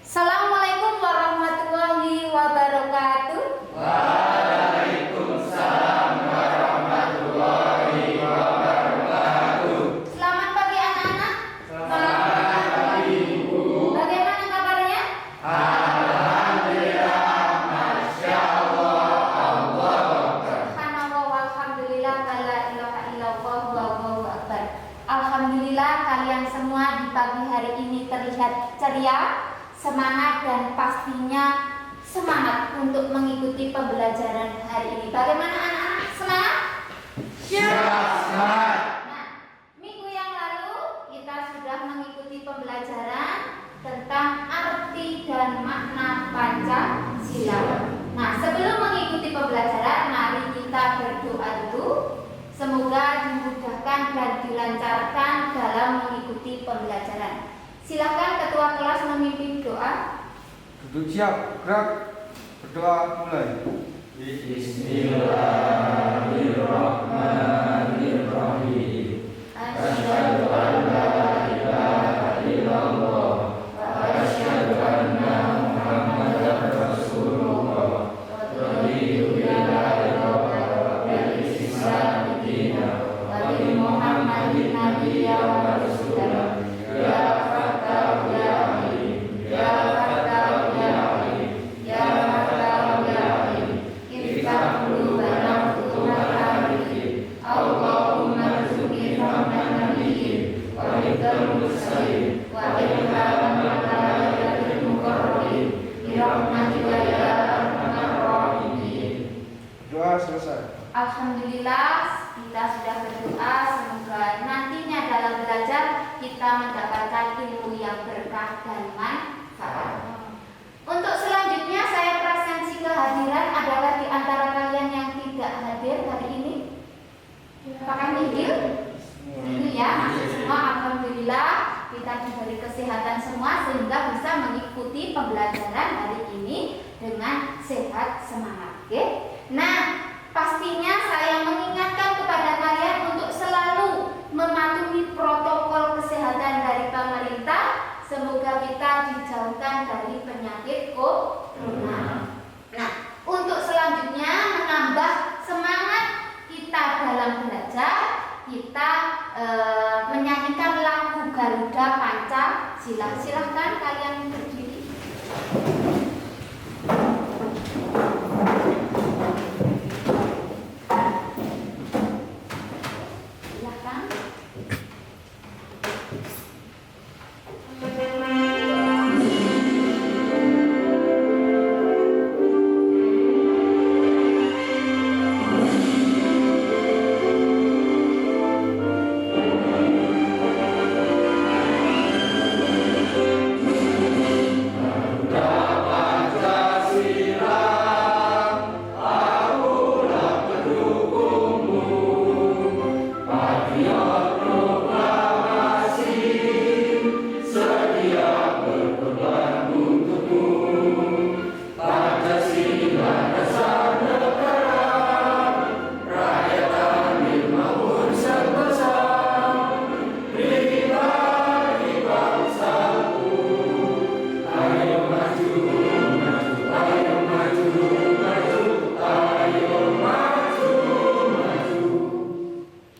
Assalamualaikum warahmatullahi wabarakatuh. Waalaikumsalam warahmatullahi wabarakatuh. Selamat pagi anak-anak. Selamat pagi Ibu. Bagaimana kabarnya? Alhamdulillah, Masya Allah, Allah Akbar. Subhanallah walhamdulillah la ilaha illallah wallahu akbar. Alhamdulillah kalian semua di pagi hari ini terlihat ceria, semangat dan pastinya semangat untuk mengikuti pembelajaran hari ini. Bagaimana anak-anak? Semangat? Siap, semangat. Nah, minggu yang lalu kita sudah mengikuti pembelajaran tentang arti dan makna Pancasila. Nah, sebelum mengikuti pembelajaran, mari kita berdoa dulu. Semoga dimudahkan dan dilancarkan dalam mengikuti pembelajaran. Silakan ketua kelas memimpin doa. Duduk siap, gerak, berdoa mulai. Bismillahirrahmanirrahim. Asyhadu an la ilaha illallah wa asyhadu anna Muhammadar Rasulullah. Raditu billahi rabbil Islam dinan wa bi Muhammadin nabiyyan wa rasulan. Ya Fattah ya Alim, ya Fattah ya Alim, ya Fattah ya Alim. Iftah qulubana futuhat arifin. Allahumma rzuqni fahman nabiyyin wa hifdzal mursalin wa ilhaman malaikatil muqarrabin bi rahmatika ya arhamar rahimin. Doa selesai. Alhamdulillah kita sudah berdoa, semoga nantinya dalam belajar kita mendapatkan ilmu yang berkah dan manfaat. Untuk selanjutnya saya presensi kehadiran adalah di antara kalian yang tidak hadir hari ini. Apakah nihil? Ini ya, masih semua. Alhamdulillah kita diberi kesehatan semua sehingga bisa mengikuti pembelajaran hari ini dengan sehat semangat. Oke? Nah, pastinya saya mengingatkan kepada kalian untuk selalu mematuhi protokol kesehatan dari pemerintah. Semoga kita dijauhkan dari penyakit corona. Nah, untuk selanjutnya menambah semangat kita dalam belajar, kita menyanyikan lagu Garuda Pancasila. Silahkan kalian berdiri. Silahkan.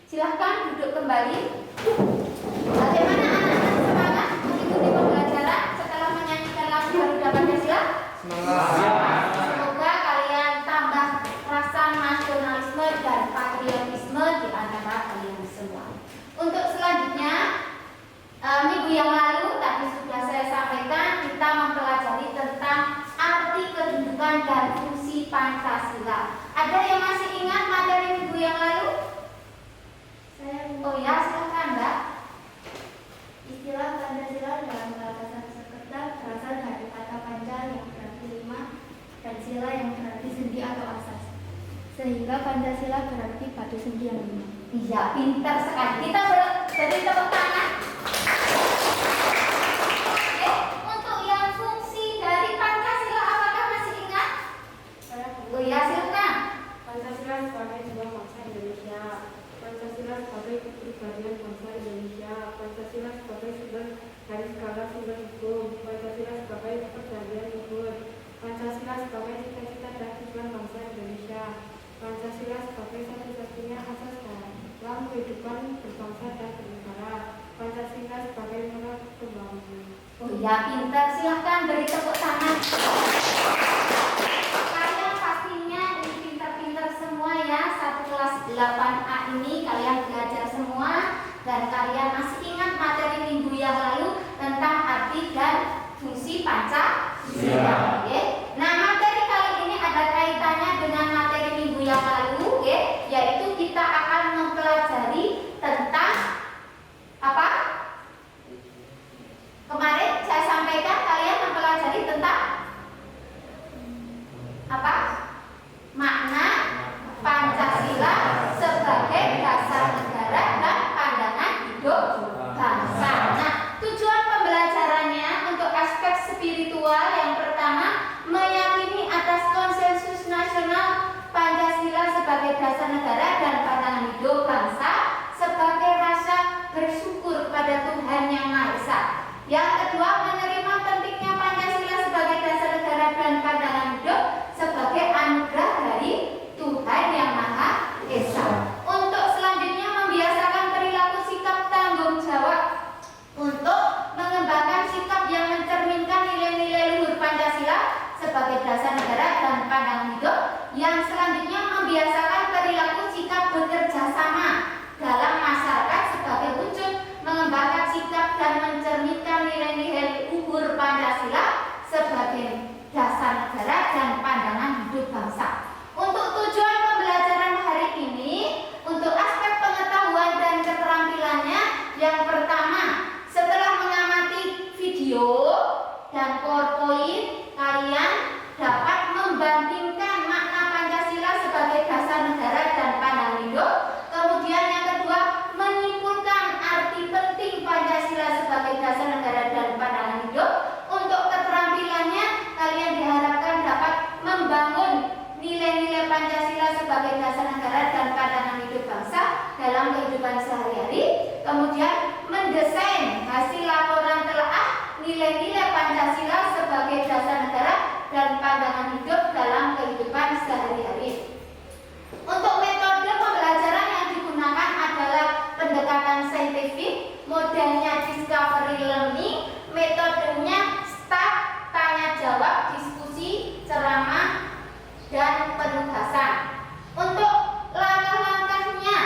Silahkan duduk kembali. Bagaimana anak-anak semangat mengikuti pembelajaran setelah menyanyikan lagu Garuda Pancasila? Semangat. Semoga kalian tambah rasa nasionalisme dan patriotisme di antara kalian semua. Untuk selanjutnya, minggu yang lalu tadi sudah saya sampaikan kita mempelajari tentang arti kedudukan dan fungsi Pancasila. Ada yang masih ingat materi minggu yang lalu? Oh ya, silakan Mbak. Istilah Pancasila dalam bahasa Sanskerta berasal dari kata panca yang berarti lima dan sila yang berarti sendi atau asas. Sehingga Pancasila berarti batu sendi yang lima. Iya, pintar sekali. Kita beri tepuk tangan. Oke, untuk yang fungsi dari Pancasila apakah masih ingat? Oh ya, silakan. Pancasila sebagai sebuah bangsa Indonesia. Pancasila sebagai kepribadian bangsa Indonesia. Pancasila sebagai sumber dari segala sumber hukum. Pancasila sebagai Ya pintar, silahkan beri tepuk tangan. Kalian pastinya ini pintar-pintar semua ya. Satu kelas 8A ini kalian belajar semua. Dan kalian masih ingat materi minggu yang lalu tentang arti dan fungsi Pancasila. Nah, materi kali ini ada kaitannya dengan materi minggu yang lalu, yaitu kita akan mempelajari tentang apa? Kemarin saya sampaikan kalian mempelajari tentang apa? Makna Pancasila sebagai dasar negara dan pandangan hidup bangsa. Nah, tujuan pembelajarannya untuk aspek spiritual yang pertama, meyakini atas konsensus nasional Pancasila sebagai dasar negara dan pandangan hidup bangsa sebagai rasa bersyukur kepada Tuhan Yang Maha Esa. Yang kedua, menerima pentingnya Pancasila sebagai dasar negara dan pandangan hidup sebagai anugerah dari Tuhan Yang Maha Esa. Untuk selanjutnya, membiasakan perilaku sikap tanggung jawab untuk mengembangkan sikap yang mencerminkan nilai-nilai luhur Pancasila sebagai dasar negara dan pandangan hidup. Yang selanjutnya, membiasakan perilaku sikap bekerja sama dalam masyarakat sebagai wujud mengembangkan sikap dan mencerminkan nilai-nilai luhur Pancasila sebagai dasar negara dan pandangan hidup bangsa. Untuk tujuan pembelajaran hari ini, untuk aspek pengetahuan dan keterampilannya, yang pertama, setelah mengamati video dan PowerPoint, kalian dapat membandingkan makna Pancasila sebagai dasar negara dan pandangan hidup. Kemudian yang kedua, menyimpulkan arti penting Pancasila sebagai dasar negara dan pandangan hidup. Untuk keterampilannya, kalian diharapkan dapat membangun nilai-nilai Pancasila sebagai dasar negara dan pandangan hidup bangsa dalam kehidupan sehari-hari. Kemudian mendesain hasil laporan telaah nilai-nilai Pancasila sebagai dasar negara dan pandangan hidup dalam kehidupan sehari-hari. Untuk metode pembelajaran yang digunakan adalah pendekatan saintifik, modelnya discovery learning, metodenya start, tanya jawab, diskusi, ceramah, dan penugasan. Untuk langkah-langkahnya,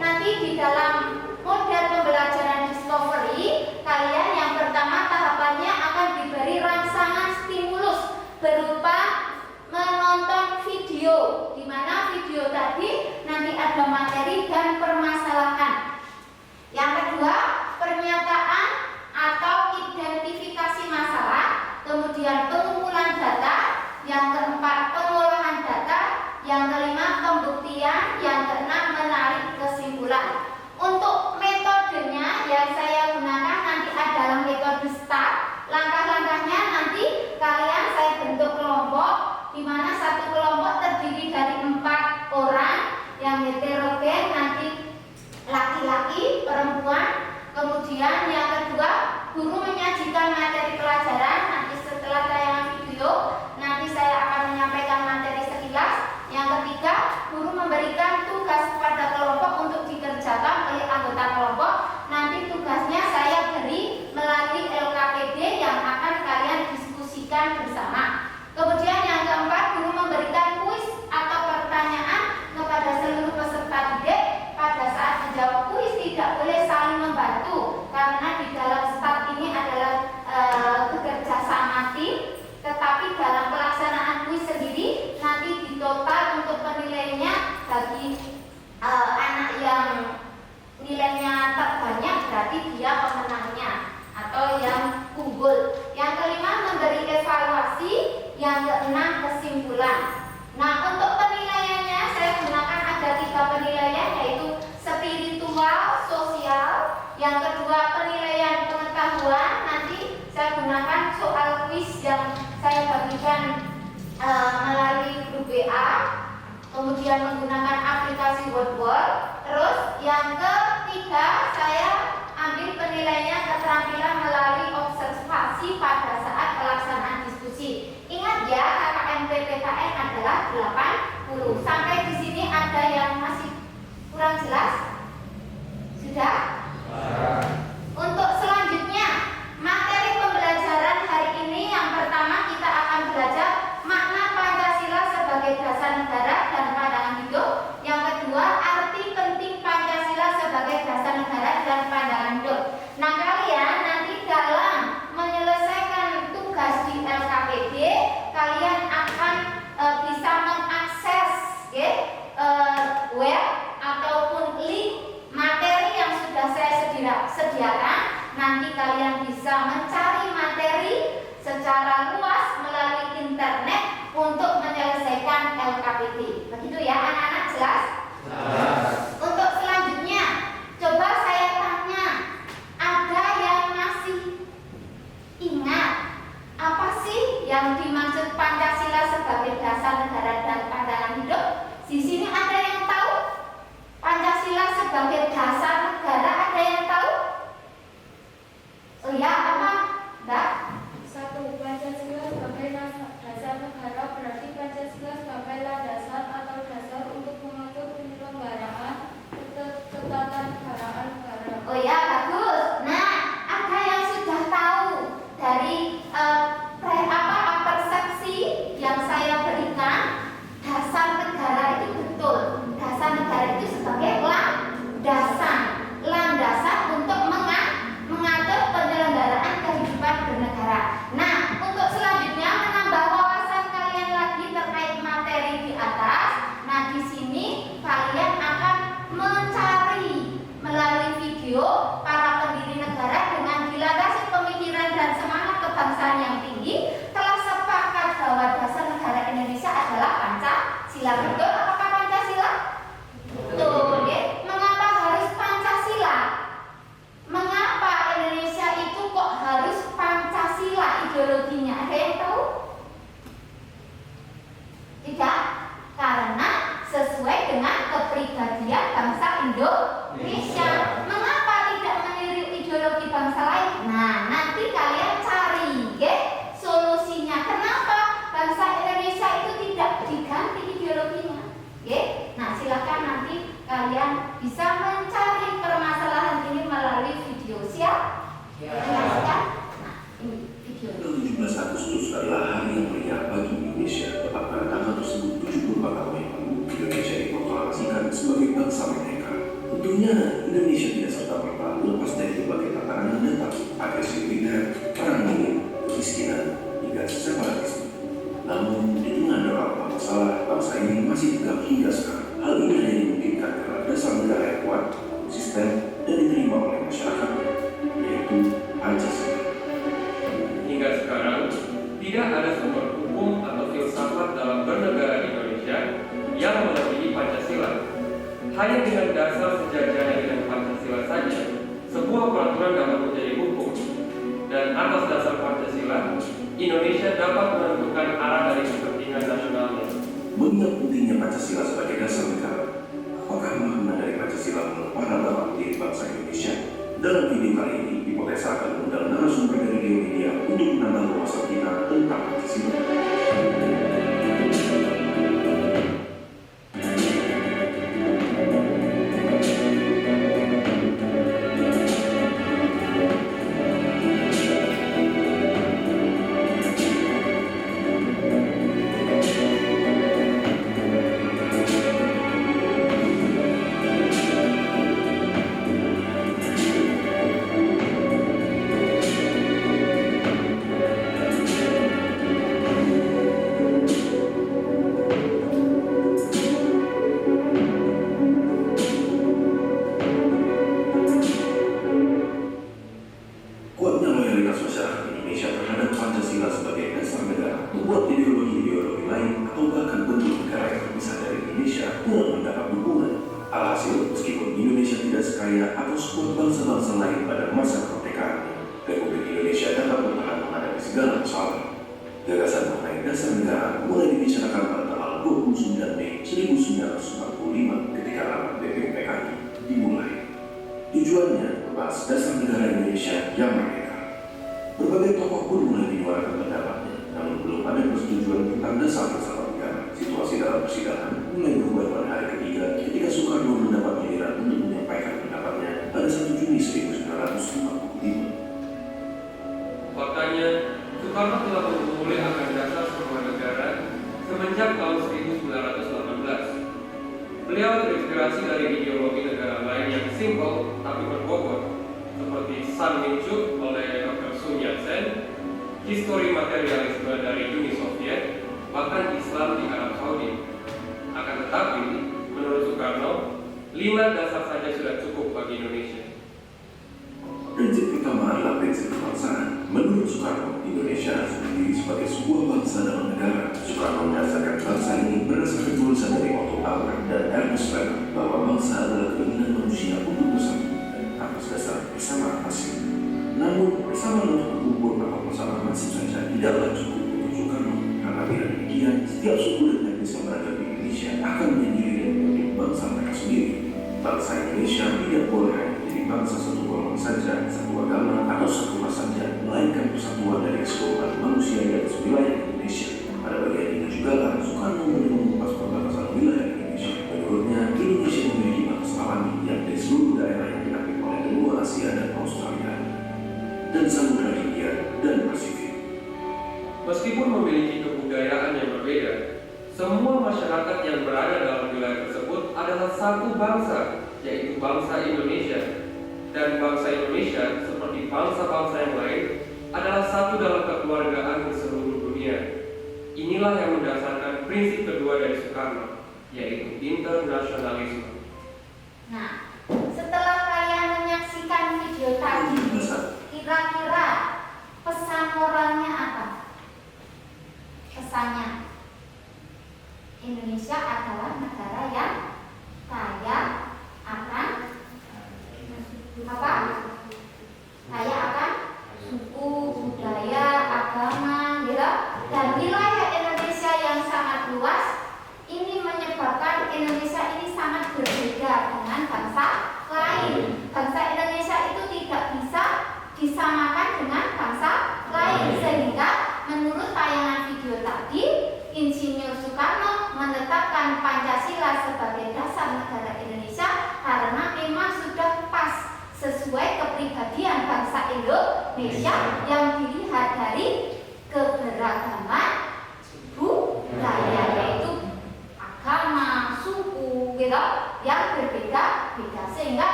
nanti di dalam model pembelajaran discovery, kalian yang pertama tahapannya akan diberi rangsangan stimulus berupa menonton video, di mana video tadi nanti ada materi dan permasalahan. Yang kedua, pernyataan atau identifikasi masalah, kemudian pengumpulan data, yang keempat pengolahan data, yang kelima pembuktian, yang keenam menarik kesimpulan. Untuk metodenya yang saya gunakan nanti adalah metode STAR. Langkah-langkahnya nanti kalian saya bentuk kelompok, di mana satu kelompok terdiri dari 4 orang yang heterogen, nanti laki-laki, perempuan. Kemudian yang kedua, guru menyajikan materi pelajaran. Nanti setelah tayangan video, nanti saya akan menyampaikan materi sekilas. Yang ketiga, guru memberikan tugas kepada kelompok untuk dikerjakan oleh anggota kelompok. Nanti tugasnya saya beri melalui LKPD yang akan kalian diskusikan bersama. Kemudian yang keempat, guru memberikan kuis atau pertanyaan kepada seluruh peserta didik. Pada saat menjawab kuis tidak boleh saling membantu, karena di dalam start ini adalah bekerja sama tim. Tetapi dalam pelaksanaan kuis sendiri nanti di total untuk penilaiannya bagi anak yang nilainya terbanyak berarti dia pemenangnya atau yang unggul. Yang kelima, memberi evaluasi. Yang keenam, kesimpulan. Nah, untuk penilaiannya saya gunakan ada 3 penilaian, yaitu spiritual, sosial. Yang kedua, penilaian pengetahuan. Nanti saya gunakan soal kuis yang saya bagikan melalui grup WA. Kemudian menggunakan aplikasi Wordwall. Terus yang ketiga, saya ambil penilaiannya keterampilan melalui observasi pada saat pelaksanaan diskusi. Ingat ya, KKN PPKN adalah 80. Sampai di sini ada yang masih kurang jelas? Sudah? Untuk selanjutnya, materi pembelajaran Agustus adalah hari yang meriah bagi Indonesia. Tepat pada tanggal tersebut, 74 tahun yang lalu, Indonesia diproklamasikan sebagai bangsa merdeka. Tentunya Indonesia tidak serta-merta lepas dari berbagai tantangan yang datang, agresi militer, perang dingin, kemiskinan, hingga separatisme. Namun, di tengah beberapa masalah, bangsa ini masih tegak hingga sekarang. Hal ini hanya dimungkinkan karena dasar negara yang kuat, konsisten, dan diterima oleh masyarakatnya, yaitu Pancasila. Hingga sekarang, tidak ada sumber hukum atau filsafat dalam bernegara Indonesia yang melebihi Pancasila. Hanya dengan dasar sejajarnya dengan Pancasila saja, sebuah peraturan dapat menjadi hukum. Dan atas dasar Pancasila, Indonesia dapat menentukan arah dari kepentingan nasionalnya. Mengingat pentingnya Pancasila sebagai dasar negara, apakah makna dari Pancasila menurut para dalam diri bangsa Indonesia? Dalam video kali ini, Hipotesa akan mengundang narasumber dari Geo Media untuk menambah wawasan kita tentang Pancasila. Kuatnya loyalitas masyarakat Indonesia terhadap Pancasila sebagai dasar negara membuat ideologi-ideologi lain atau bahkan bentuk negara yang terpisah dari Indonesia kurang mendapat dukungan. Alhasil, meskipun Indonesia tidak sekaya atau sebuah bangsa-bangsa lain pada masa kemerdekaannya, Republik Indonesia dapat bertahan menghadapi segala masalah. Gagasan mengenai dasar negara mulai dibicarakan pada tanggal 29 Mei 1945 ketika rapat BPUPKI dimulai. Tujuannya membahas dasar negara Indonesia yang merdeka. Berbagai tokoh pun mulai menyuarakan pendapatnya, namun belum ada persetujuan tentang dasar negara. Situasi dalam persidangan mulai berubah pada hari ketiga ketika Soekarno mendapat giliran untuk menyampaikan pendapatnya pada 1 Juni 1945. Faktanya, Soekarno telah mengumpuli akan dasar sebuah negara semenjak tahun 1918. Beliau terinspirasi dari ideologi negara lain yang simpel tapi berbobot, seperti San Minchuk oleh Dr. Sun Yat-sen, histori materialisme dari Uni Soviet, bahkan Islam di Arab Saudi. Akan tetapi, menurut Soekarno, 5 dasar saja sudah cukup bagi Indonesia. Prinsip pertama adalah prinsip kebangsaan. Menurut Soekarno, Indonesia sendiri sebagai sebuah bangsa dalam negara. Soekarno mendasarkan bangsa ini berdasarkan tulisan dari Otto Auer dan Ernest Renan bahwa bangsa adalah keinginan manusia untuk bersatu dan atas dasar persamaan nasib. Namun, persamaan untuk berkumpul atau persamaan nasib saja tidaklah cukup untuk Soekarno. Karena bila demikian, setiap suku dan etnis yang berada di Indonesia akan menyendiri dan membentuk bangsa mereka sendiri. Bangsa Indonesia tidak boleh hanya menjadi bangsa satu golongan saja, satu agama, atau satu ras saja, melainkan persatuan dari keseluruhan manusia di atas wilayah Indonesia. Pada bagian ini juga lah Soekarno mengupas perbatasan wilayah Indonesia. Menurutnya, Indonesia memiliki batas alami yang dari seluruh daerah yang diapit oleh benua Asia dan Australia, dan Samudra Hindia dan Pasifik. Meskipun memiliki kebudayaan yang berbeda, semua masyarakat yang berada dalam wilayah tersebut adalah satu bangsa, yaitu bangsa Indonesia. Dan bangsa Indonesia, seperti bangsa-bangsa yang lain, adalah satu dalam kekeluargaan di seluruh dunia. Inilah yang mendasarkan prinsip kedua dari Soekarno, yaitu internasionalisme. Nah, setelah kalian menyaksikan video tadi, kira-kira pesan moralnya apa? Pesannya, Indonesia adalah negara yang kaya akan apa? Kaya akan suku, budaya, agama, gitu. Dan wilayah Indonesia yang sangat luas ini menyebabkan Indonesia ini sangat berbeda dengan bangsa lain. Bangsa Indonesia itu tidak bisa disamakan dengan bangsa lain, sehingga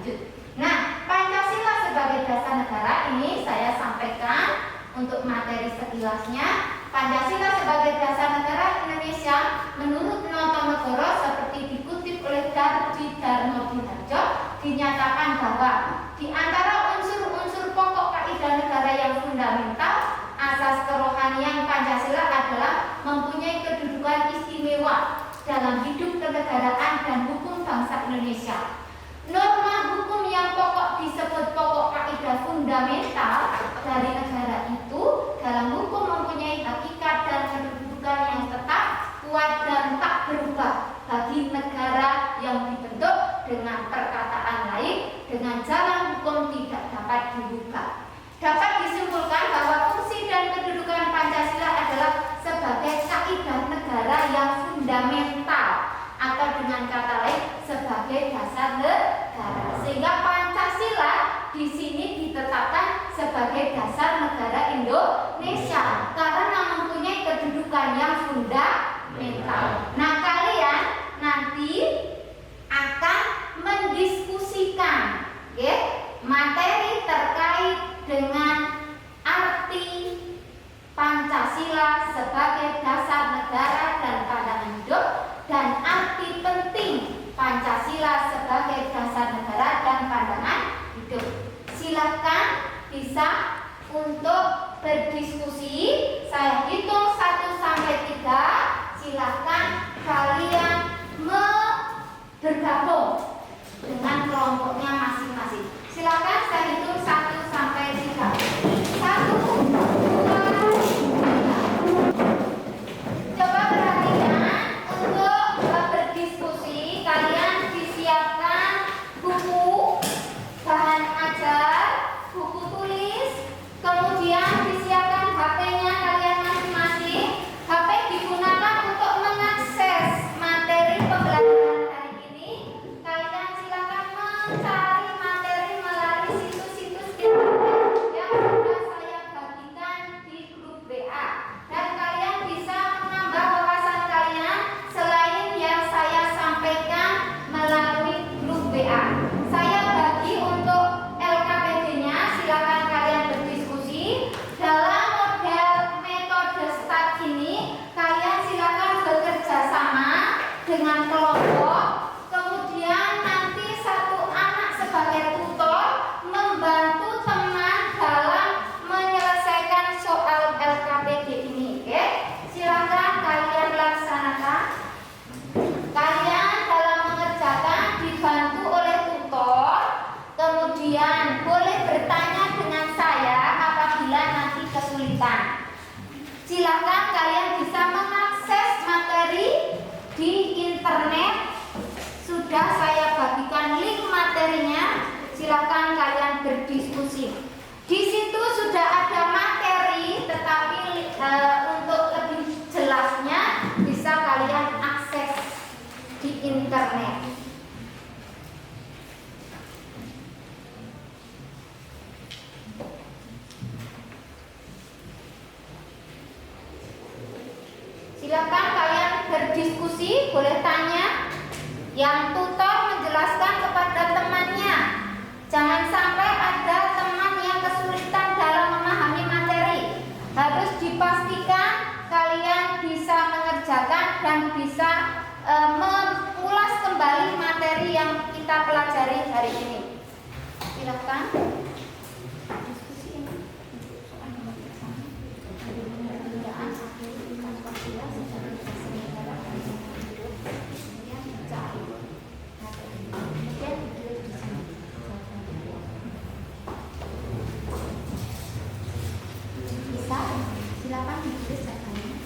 lanjut. Nah, Pancasila sebagai dasar negara ini saya sampaikan untuk materi sekilasnya. Pancasila sebagai dasar negara Indonesia menurut Noto Negoro seperti dikutip oleh Darji Darmo Diharjo dinyatakan bahwa di antara unsur-unsur pokok kaidah negara yang fundamental, asas kerohanian Pancasila adalah mempunyai kedudukan istimewa dalam hidup kenegaraan dan hukum bangsa Indonesia. Norma hukum yang pokok disebut pokok kaidah fundamental dari negara itu dalam hukum mempunyai hakikat dan kedudukan yang tetap, kuat dan tak berubah bagi negara yang dibentuk dengan perkataan lain dengan jalan hukum tidak dapat dirubah. Dapat disimpulkan bahwa fungsi dan kedudukan Pancasila adalah sebagai kaidah negara yang fundamental atau dengan kata lain sebagai dasar negara. Sehingga Pancasila di sini ditetapkan sebagai dasar negara Indonesia karena mempunyai kedudukan yang fundamental. Nah, kalian nanti akan mendiskusikan materi terkait dengan arti Pancasila sebagai dasar negara dan pandangan hidup dan arti penting Pancasila sebagai dasar negara dan pandangan hidup. Silakan bisa untuk berdiskusi. Saya hitung 1 sampai 3. Silakan kalian bergabung dengan kelompoknya masing-masing. Silakan saya hitung 1 sampai 3. 1, 2, 3. Coba perhatikan untuk berdiskusi. Kalian disiapkan buku, bahan ajar, buku tulis, kemudian disiapkan HP-nya kalian masing-masing. HP digunakan untuk mengakses materi pembelajaran hari ini. Kalian silakan mencari materi melalui situs-situs internet yang sudah saya bagikan di grup WA. Dan kalian bisa menambah wawasan kalian selain yang saya sampaikan melalui grup WA. Saya bagi untuk LKPD-nya, silakan kalian berdiskusi. Dalam model metode start ini, kalian silakan bekerja sama dengan kelompok. Kemudian nanti satu anak sebagai tutor membantu teman dalam menyelesaikan soal LKPD ini. Oke? Silakan kalian laksanakan. Kalian dalam mengerjakan dibantu oleh tutor. Kemudian boleh bertanya dengan saya apabila nanti kesulitan. Silakan kalian bisa mengakses materi di internet. Sudah saya bagikan link materinya. Silakan kalian berdiskusi. Di situ sudah ada materi, tetapi untuk lebih jelasnya bisa kalian akses di internet. Silakan kalian berdiskusi, boleh tanya. Yang tutor menjelaskan kepada temannya. Jangan sampai ada teman yang kesulitan dalam memahami materi. Harus dipastikan kalian bisa mengerjakan dan bisa mengulas kembali materi yang kita pelajari hari ini. Silakan. Diskusi ini. Bisa, silakan ditulis datanya.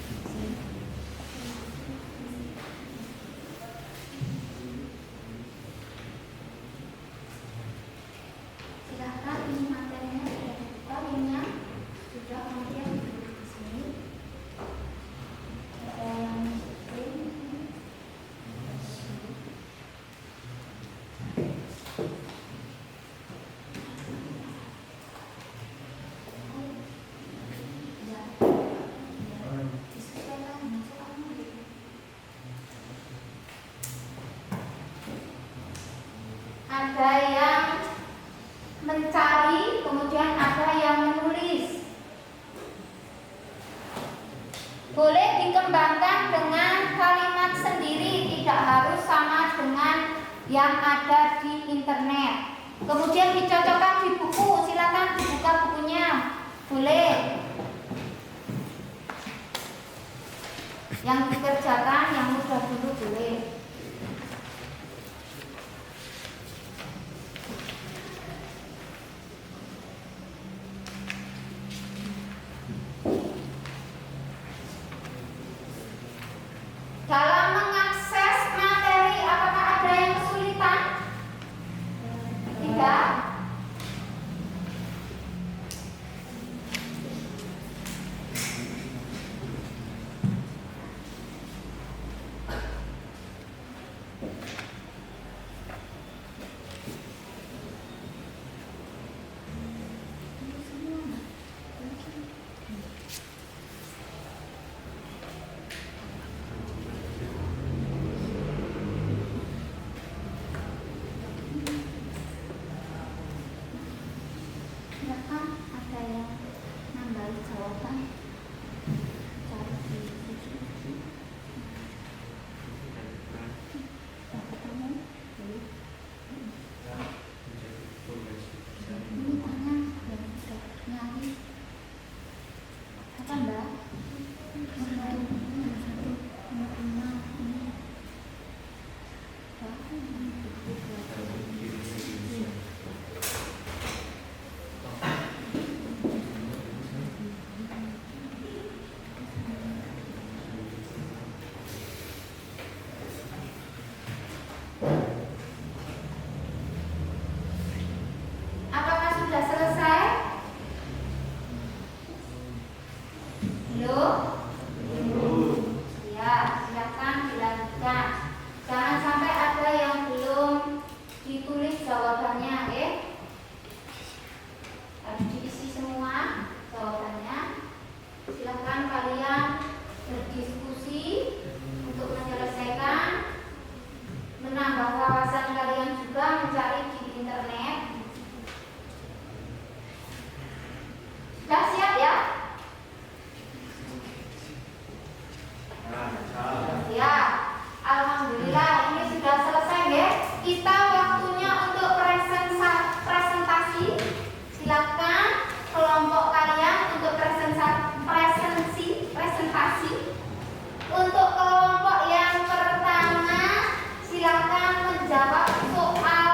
Silakan, ini materinya sudah dibuka, linknya sudah kemudian ditulis di sini. Ada yang mencari, kemudian ada yang menulis. Boleh dikembangkan dengan kalimat sendiri, tidak harus sama dengan yang ada di internet. Kemudian dicocokkan di buku, silakan dibuka bukunya. Boleh. Yang dikerjakan yang mudah dulu boleh. Dalam mengakses materi, apakah ada yang kesulitan? Tidak. Silakan, ada yang nambah jawaban. Cari di sini. Ketemu? Ini tanya yang sudah nyari. Apa Mbak? Apakah sudah selesai? Belum? Ya, silakan dilanjutkan. Jangan sampai ada yang belum ditulis jawabannya, harus diisi semua jawabannya. Silakan kalian berdiskusi untuk menyelesaikan, menambah wawasan kalian juga, mencari di internet. Sudah siap ya? Ya, alhamdulillah ini sudah selesai ya. Kita waktunya untuk presentasi. Silakan kelompok kalian untuk presentasi. Untuk kelompok yang pertama, silakan menjawab soal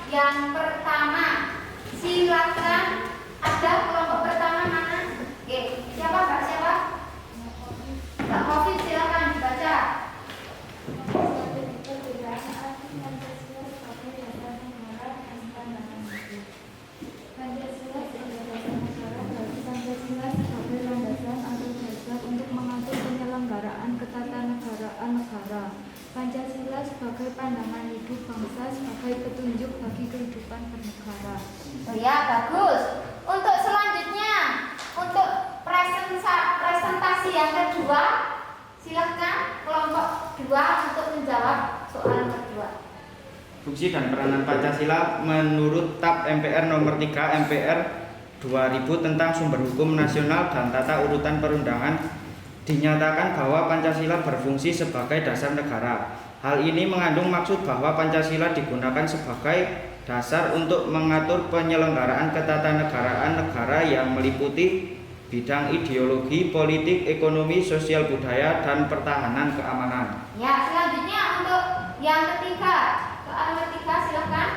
yang pertama. Silakan, ada kelompok pertama mana? Oke, siapa Mbak? Siapa? Mbak Covid, silakan dibaca. Pancasila sebagai landasan atau dasar untuk mengatur penyelenggaraan ketatanegaraan negara. Pancasila sebagai pandangan hidup bangsa sebagai petunjuk bagi kehidupan bernegara. Oh ya, bagus. Untuk selanjutnya, untuk presentasi yang kedua, silakan kelompok 2 untuk menjawab soal kedua. Fungsi dan peranan Pancasila menurut TAP MPR nomor 3 MPR 2000 tentang sumber hukum nasional dan tata urutan perundangan dinyatakan bahwa Pancasila berfungsi sebagai dasar negara. Hal ini mengandung maksud bahwa Pancasila digunakan sebagai dasar untuk mengatur penyelenggaraan ketatanegaraan negara yang meliputi bidang ideologi, politik, ekonomi, sosial budaya, dan pertahanan keamanan. Ya, selanjutnya untuk yang ketiga, soal ketiga silakan.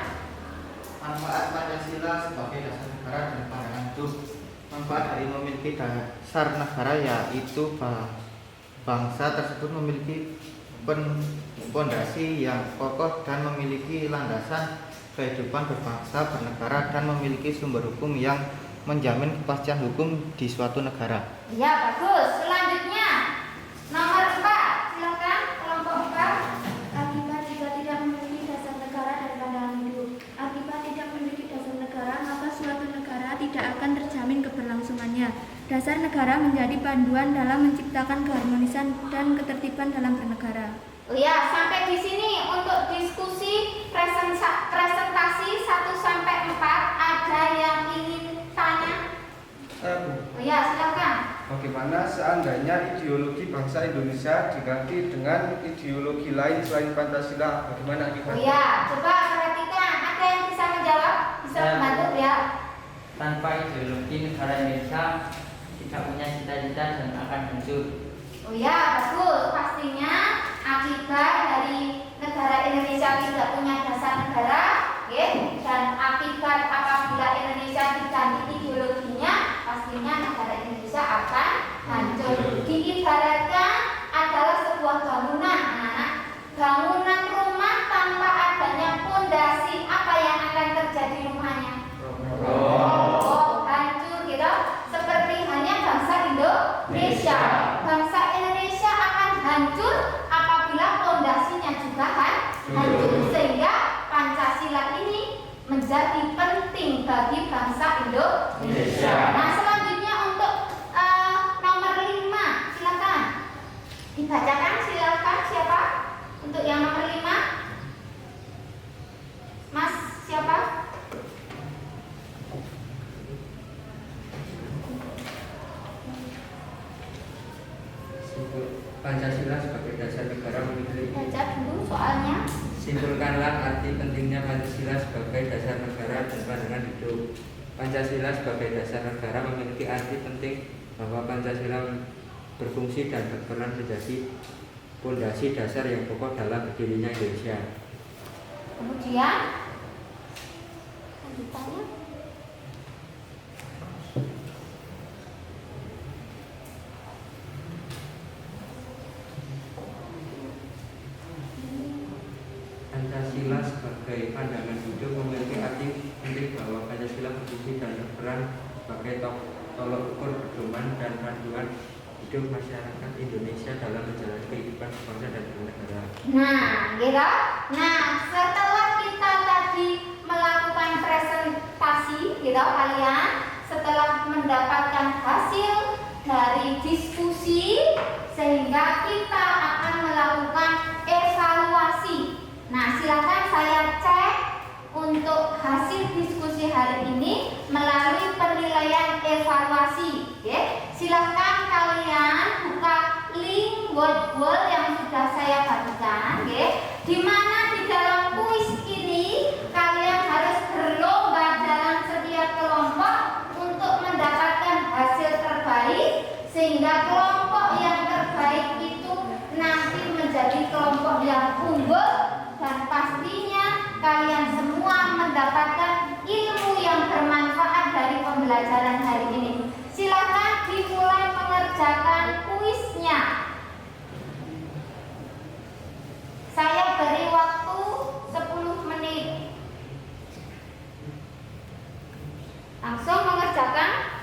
Manfaat Pancasila sebagai dasar negara dan pandangan hidup. Manfaat dari memiliki dasar negara yaitu bangsa tersebut memiliki fondasi yang kokoh dan memiliki landasan kehidupan berbangsa bernegara dan memiliki sumber hukum yang menjamin kepastian hukum di suatu negara. Ya, bagus. Selanjutnya nomor 4, silakan kelompok 4. Akibat jika tidak memiliki dasar negara dan pandangan hidup. Akibat tidak memiliki dasar negara, maka suatu negara tidak akan terjamin keberlangsungannya. Dasar negara menjadi panduan dalam menciptakan keharmonisan dan ketertiban dalam bernegara. Oh ya, sampai di sini untuk diskusi presentasi 1 sampai 4 ada bagaimana seandainya ideologi bangsa Indonesia diganti dengan ideologi lain selain Pancasila, bagaimana Oh akibatnya? ya, coba perhatikan. Ada yang bisa menjawab? Bisa Saya. membantu ya? Tanpa ideologi negara Indonesia tidak punya cita-cita dan akan hancur. Oh ya, bagus. Pastinya akibat dari negara Indonesia tidak punya dasar negara, oke? Dan akibat apabila Indonesia diganti ideologinya, pastinya negara Indonesia akan hancur. Diibaratkan adalah sebuah bangunan, anak-anak. Bangunan rumah tanpa adanya pondasi, apa yang akan terjadi rumahnya? Oh, hancur gitu. Seperti hanya bangsa Indonesia. Bangsa Indonesia akan hancur apabila pondasinya juga hancur. Sehingga Pancasila ini menjadi penting bagi bangsa Indonesia. Nah, selanjutnya untuk nomor 5, silakan dibacakan. Silakan siapa? Untuk yang nomor 5, Mas siapa? Pancasila sebagai dasar negara memiliki. Baca dulu soalnya. Simpulkanlah arti pentingnya Pancasila sebagai dasar negara dan pandangan hidup. Pancasila sebagai dasar negara memiliki arti penting bahwa Pancasila berfungsi dan berperan menjadi pondasi dasar yang pokok dalam berdirinya Indonesia. Kemudian lanjutannya. Pancasila sebagai pandangan hidup memiliki arti penting bahwa Pancasila berfungsi dan berperan sebagai tolok ukur pedoman dan panduan hidup masyarakat Indonesia dalam menjalani kehidupan berbangsa dan bernegara. Nah, gitu. Nah, setelah kita tadi melakukan presentasi, gitu kalian, setelah mendapatkan hasil dari diskusi, sehingga kita akan melakukan evaluasi. Nah, silakan saya cek untuk hasil diskusi hari ini melalui penilaian evaluasi. Oke, silakan kalian buka link word yang sudah saya bagikan. Oke, di mana di dalam kuis ini kalian harus berlomba dalam setiap kelompok untuk mendapatkan hasil terbaik, sehingga kelompok yang terbaik itu nanti menjadi kelompok yang unggul. Dan pastinya kalian semua mendapatkan ilmu yang bermanfaat dari pembelajaran hari ini. Silakan dimulai mengerjakan kuisnya. Saya beri waktu 10 menit. Langsung mengerjakan.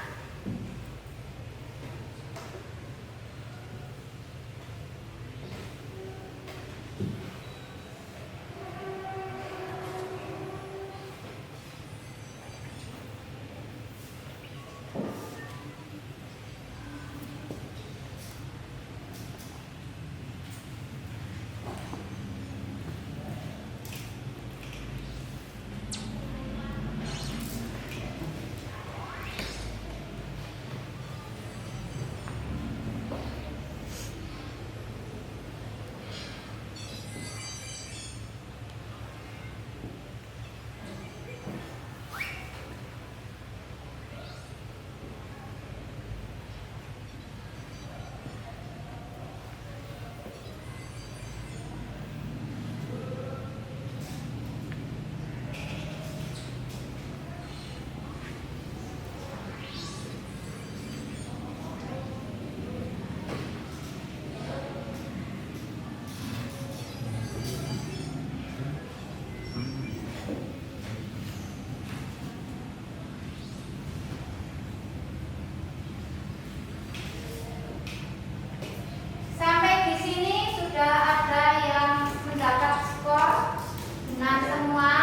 Sampai di sini sudah ada yang mendapat skor benar semua.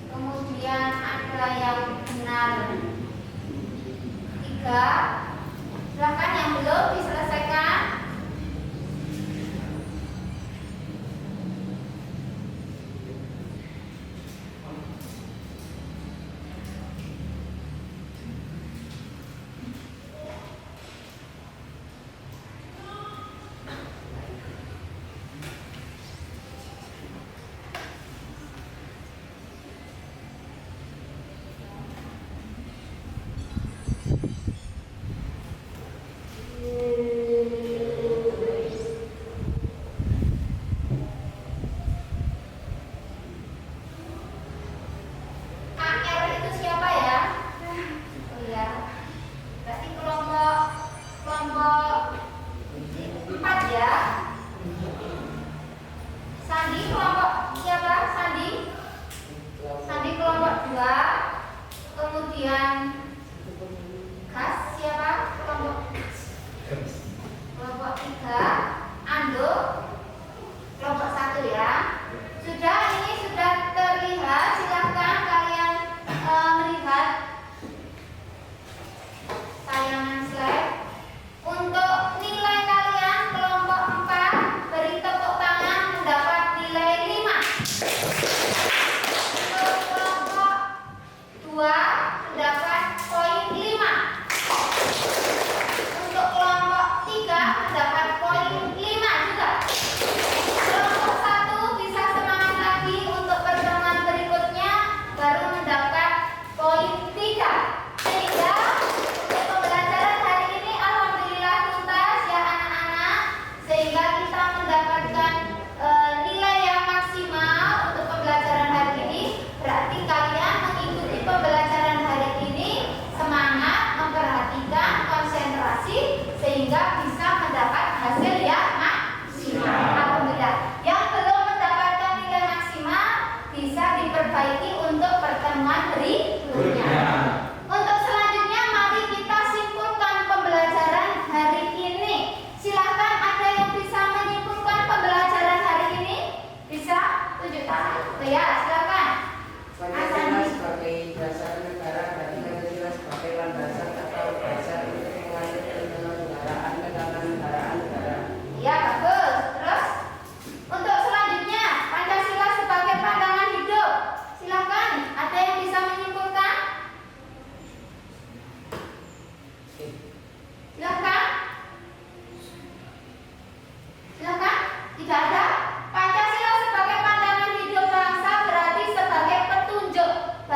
Kemudian ada yang benar 3. Silakan yang belum diselesaikan.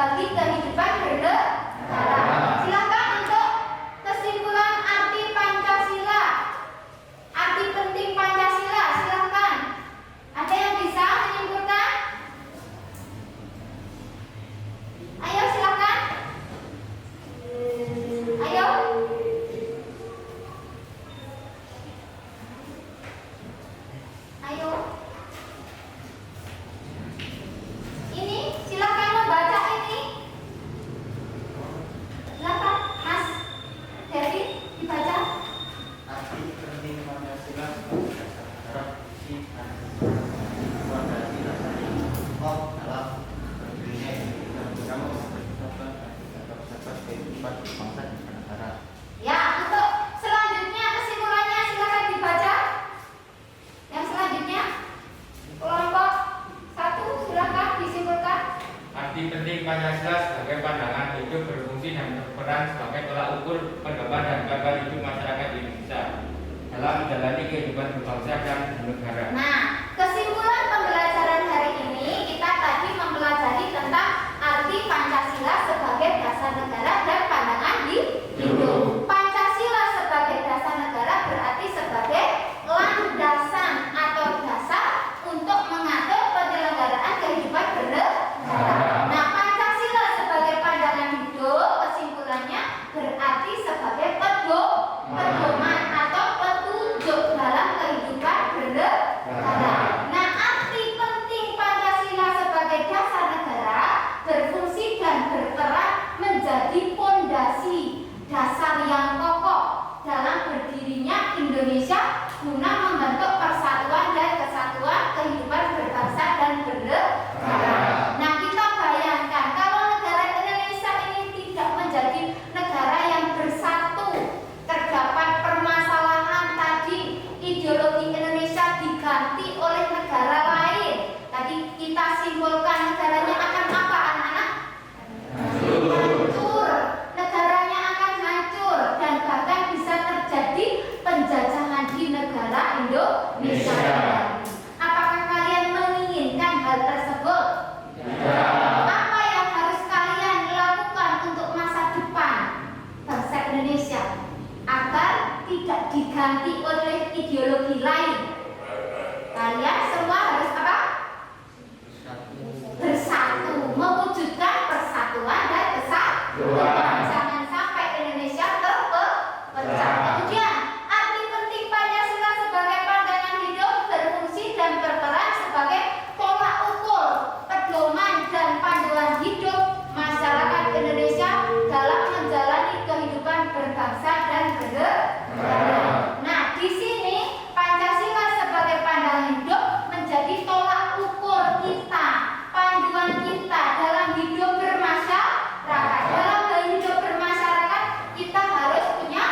bagi kehidupan bernegara. Silakan untuk kesimpulan arti Pancasila, arti penting Pancasila. Silakan. Ada yang bisa menyimpulkan? Ayo silakan. Ayo. Ayo. Ini silakan membaca ini. Silakan Mas Devi dibaca. Arti penting Pancasila sebagai dasar negara si fondasi dasar yang kokoh dalam berdirinya dan bersama persatuan dan kesatuan kehidupan berbangsa dan bernegara. Ya, untuk selanjutnya kesimpulannya silakan dibaca. Yang selanjutnya kelompok 1 silakan disimpulkan. Arti penting Pancasila sebagai pandangan hidup berfungsi dan berperan sebagai tolak ukur pendapat dan gaya hidup masyarakat Indonesia dalam menjalani kehidupan berbangsa dan bernegara. Nah, kesimpulan pembelajaran hari ini kita tadi mempelajari tentang arti Pancasila sebagai dasar negara dan pandangan hidup. Pancasila sebagai dasar negara berarti sebagai landasan atau dasar untuk mengatur penyelenggaraan kehidupan bernegara. Nah, Pancasila sebagai pandangan hidup kesimpulannya berarti sebagai pedoman atau petunjuk dalam kehidupan bernegara. Nah, arti penting Pancasila sebagai dasar negara berfungsi dan berperan menjadi pondasi dasar yang kokoh dalam berdirinya Indonesia guna membentuk persatuan dan kesatuan kehidupan berbangsa dan bernegara. Nah, kita bayangkan kalau negara Indonesia ini tidak menjadi negara yang bersatu, terdapat permasalahan tadi, ideologi Indonesia diganti oleh negara lain. Tadi kita simpulkan negaranya akan apa, anak-anak? Hancur. Negaranya akan hancur dan bahkan bisa terjadi penjajahan di negara Indonesia. Apakah kalian menginginkan hal tersebut? Apa yang harus kalian lakukan untuk masa depan bangsa Indonesia agar tidak diganti oleh ideologi lain? Kalian semua harus apa? Bersatu, mewujudkan persatuan dan kesatuan. Jangan sampai Indonesia terpecah. Kemudian arti penting Pancasila sebagai pandangan hidup berfungsi dan berperan sebagai tolak ukur, pedoman dan panduan hidup masyarakat Indonesia dalam menjalani kehidupan berbangsa dan bernegara. Nah, di sini Pancasila sebagai pandangan hidup menjadi tolak ukur kita, panduan kita dalam hidup bermasyarakat. Dalam hidup bermasyarakat kita harus punya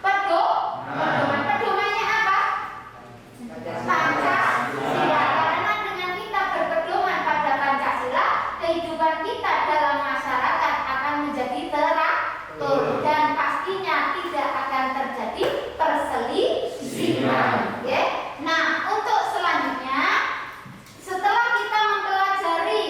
pedoman. Pedomannya apa? Pancasila. Karena dengan kita berpedoman pada Pancasila, kehidupan kita dalam masyarakat akan menjadi teratur dan pastinya tidak akan terjadi perselisihan. Oke. Nah, untuk selanjutnya setelah kita mempelajari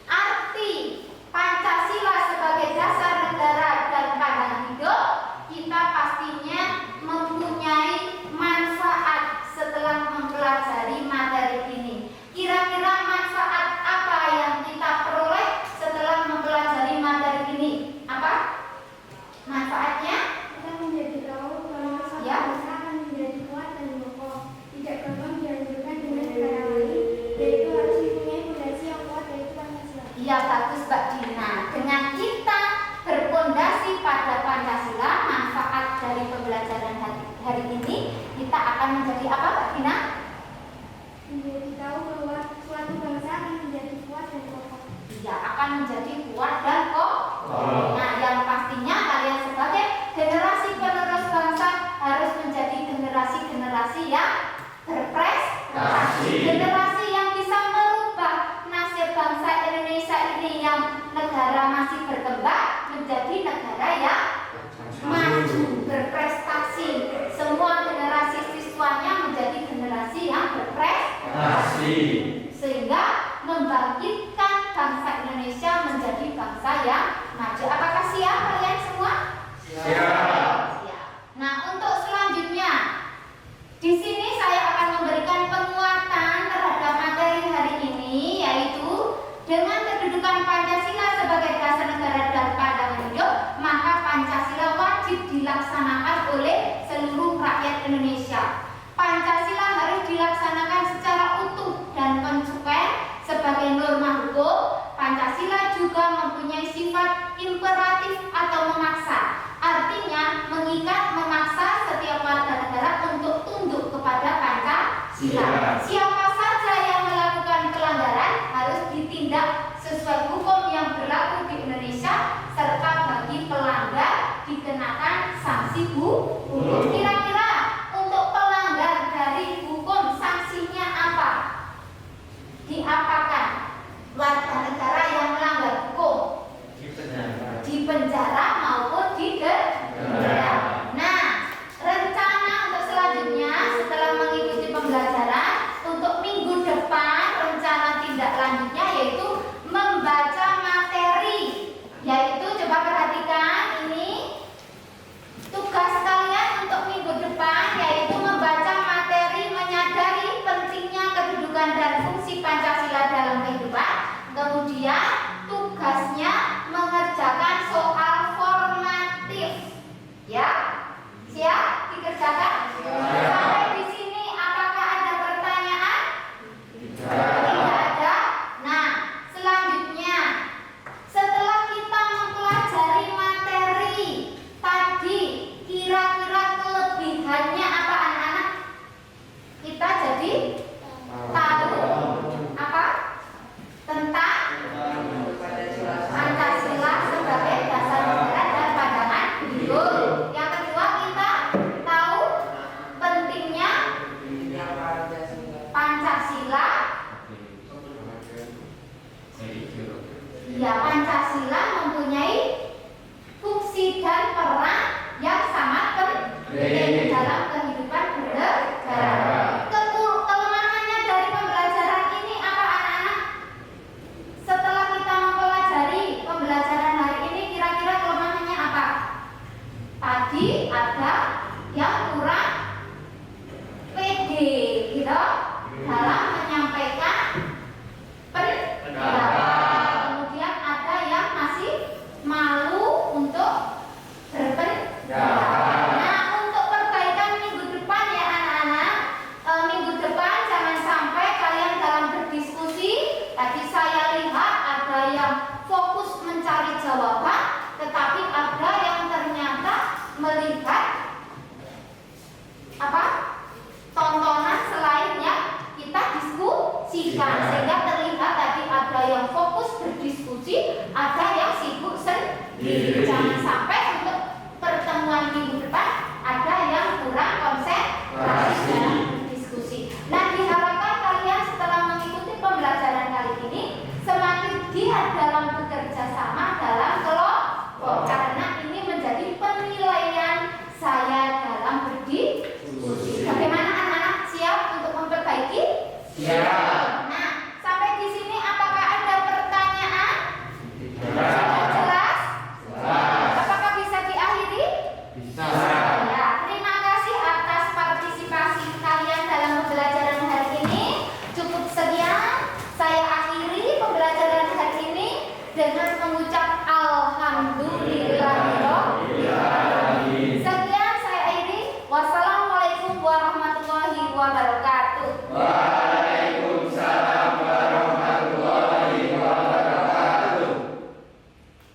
arti Pancasila sebagai dasar negara dan pandangan hidup, kita pastinya mempunyai manfaat setelah mempelajari materi ini. Kira-kira manfaat apa yang kita peroleh setelah mempelajari materi ini? Apa manfaatnya? Kita menjadi tahu bahwa Ya. bangsa akan menjadi kuat dan kokoh, tidak gampang dihancurkan dengan negara lain, yaitu harus mempunyai fondasi yang kuat yaitu Pancasila. Iya, bagus Mbak Dina. Dengan kita berpondasi pada Pancasila, manfaat dari pembelajaran hari ini, kita akan menjadi apa Mbak Dina? Menjadi tahu bahwa suatu bangsa akan menjadi kuat dan kokoh. Iya, akan menjadi kuat dan kokoh. Nah, yang pastinya kalian sebagai generasi penerus bangsa harus menjadi generasi-generasi yang berprestasi, generasi yang bisa merubah nasib bangsa Indonesia ini yang negara masih berkembang menjadi negara yang maju, berprestasi. Semua generasi siswanya menjadi generasi yang berprestasi, sehingga membangkitkan bangsa Indonesia menjadi bangsa penjara maupun di penjara. Nah, rencana untuk selanjutnya setelah mengikuti pembelajaran untuk minggu depan, rencana tindak lanjutnya yaitu membaca materi. Yaitu coba perhatikan ini tugas kalian untuk minggu depan yaitu membaca materi menyadari pentingnya kedudukan dan fungsi Pancasila dalam kehidupan. Kemudian tugasnya mengerjakan soal formatif. Ya, siap dikerjakan? Sampai di sini apakah ada pertanyaan? Tidak ada. Nah, selanjutnya setelah kita mempelajari materi tadi, kira-kira kelebihannya apa anak-anak? Kita jadi tahu apa? Tentang Pancasila sebagai dasar negara dan pandangan hidup. Yang kedua, kita tahu pentingnya Pancasila. Ya, Pancasila mempunyai fungsi dan peran yang sangat penting dalam kehidupan bernegara. Kelemahannya dari pembelajaran ini apa anak-anak? Setelah kita mempelajari pembelajaran hari ini, kira-kira kelemahannya apa? Tadi ada yang kurang pede, gitu, dalam menyampaikan pendapat. Kemudian ada yang masih malu untuk berpendapat. Nah, untuk perbaikan minggu depan ya anak-anak, minggu depan jangan sampai kalian dalam berdiskusi. Tadi saya lihat ada yang fokus mencari jawaban, tetapi ada yang ternyata melihat apa? Tontonan selain yang kita diskusikan, sehingga terlihat tadi ada yang fokus berdiskusi, ada yang sibuk sendiri. Jangan sampai